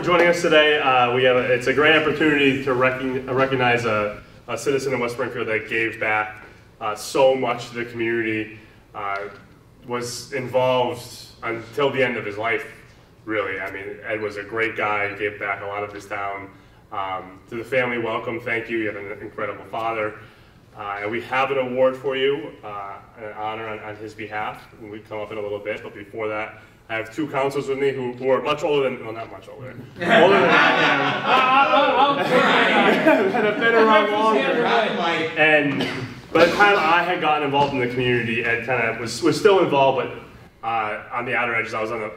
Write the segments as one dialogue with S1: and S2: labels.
S1: joining us today. It's a great opportunity to recognize a citizen in West Springfield that gave back so much to the community, was involved until the end of his life, really. I mean, Ed was a great guy, gave back a lot of his town. To the family, welcome, thank you. You have an incredible father. And we have an award for you, an honor on his behalf. We come up in a little bit, but before that, I have two counselors with me who are much older than, well, not much older, older than I am. And have been around longer. By the time I had gotten involved in the community, Ed kind of was still involved, but on the outer edges. I was on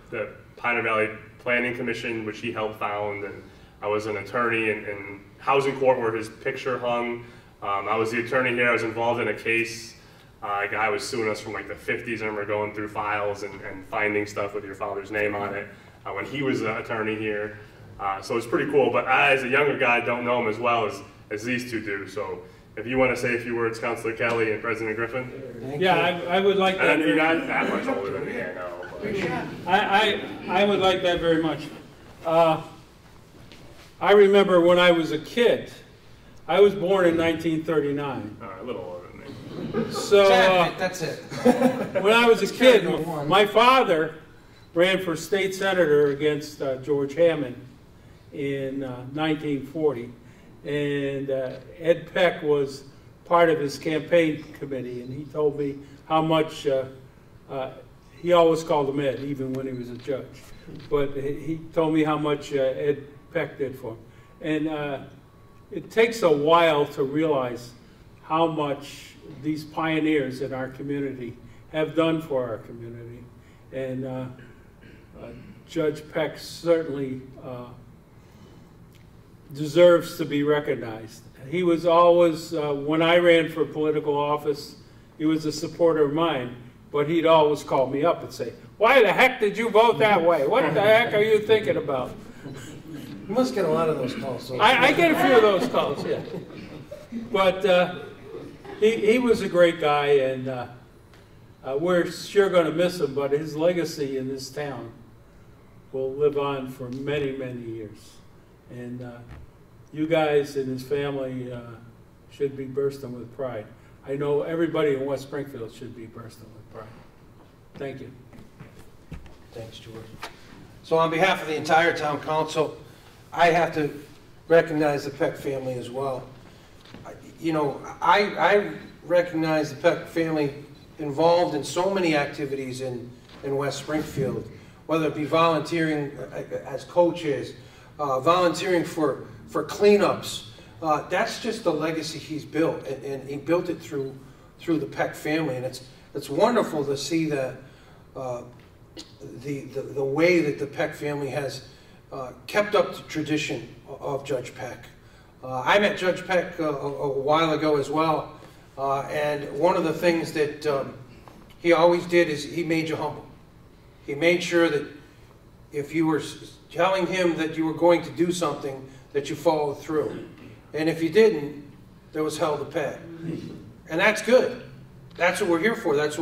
S1: the Pioneer Valley Planning Commission, which he helped found, and I was an attorney in housing court where his picture hung. I was the attorney here. I was involved in a case. A guy was suing us from like the 50s, and we're going through files and finding stuff with your father's name on it when he was an attorney here. So it's pretty cool. But I, as a younger guy, don't know him as well as these two do. So if you want to say a few words, Councilor Kelly and President Griffin.
S2: I would like that.
S1: And you're not that much older than me, I know.
S2: I would like that very much. I remember when I was a kid. I was born in 1939.
S1: A little older than me.
S2: So
S3: that's it.
S2: When I was a kid, my father ran for state senator against George Hammond in 1940, and Ed Peck was part of his campaign committee, and he told me how much he always called him Ed, even when he was a judge. But he told me how much Ed Peck did for him, and it takes a while to realize how much these pioneers in our community have done for our community. And Judge Peck certainly deserves to be recognized. He was always, when I ran for political office, he was a supporter of mine, but he'd always call me up and say, "Why the heck did you vote that way? What the heck are you thinking about?"
S3: You must get a lot of those calls. So
S2: I get a few of those calls, yeah. But he was a great guy, and we're sure going to miss him, but his legacy in this town will live on for many, many years. And you guys and his family should be bursting with pride. I know everybody in West Springfield should be bursting with pride. Thank you.
S3: Thanks, George. So on behalf of the entire town council, I have to recognize the Peck family as well. You know, I recognize the Peck family involved in so many activities in West Springfield, whether it be volunteering as coaches, volunteering for cleanups. That's just the legacy he's built, and he built it through the Peck family, and it's wonderful to see that the way that the Peck family has kept up the tradition of Judge Peck. I met Judge Peck a while ago as well, and one of the things that he always did is he made you humble. He made sure that if you were telling him that you were going to do something, that you followed through. And if you didn't, there was hell to pay. And that's good. That's what we're here for. That's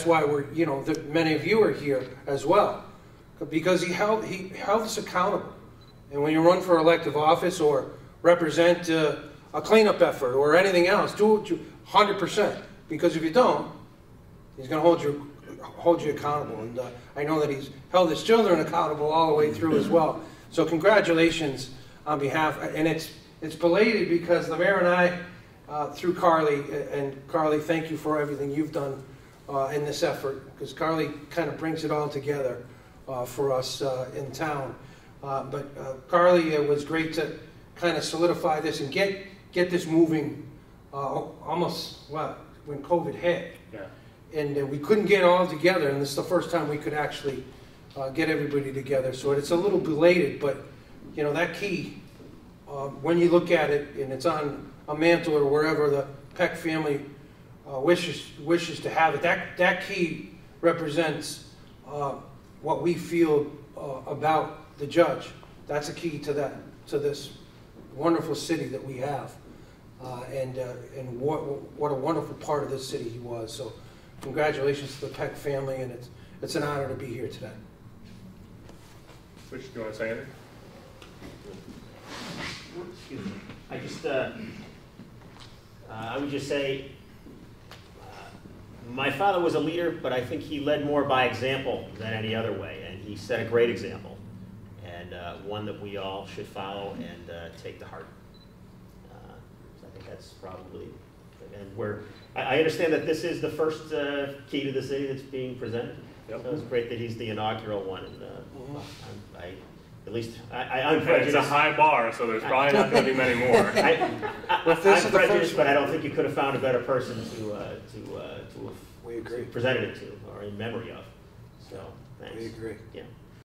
S3: why we're, you know, many of you are here as well. Because he held us accountable. And when you run for elective office or represent a cleanup effort or anything else, do it 100%. Because if you don't, he's going to hold you accountable. And I know that he's held his children accountable all the way through as well. So congratulations on behalf. And it's belated because the mayor and I, through Carly, and Carly, thank you for everything you've done in this effort. Because Carly kind of brings it all together for us in town. But Carly, it was great to kind of solidify this and get this moving almost, when COVID hit. Yeah. And we couldn't get it all together, and this is the first time we could actually get everybody together. So it's a little belated, but you know, that key, when you look at it, and it's on a mantle or wherever the Peck family wishes to have it, that key represents what we feel about the judge. That's a key to this wonderful city that we have, and what a wonderful part of this city he was. So congratulations to the Peck family, and it's an honor to be here today.
S1: Switch, do you want to say anything?
S4: Excuse me. I would just say, my father was a leader, but I think he led more by example than any other way, and he set a great example, and one that we all should follow and take to heart. So I think that's probably, and I understand that this is the first key to the city that's being presented. Yep. So it's great that he's the inaugural one, and I'm prejudiced.
S1: It's a high bar, so there's probably not going to be many more.
S4: I'm prejudiced, but I don't think you could have found a better person to have presented it to, or in memory of. So, thanks.
S3: We agree.
S4: Yeah.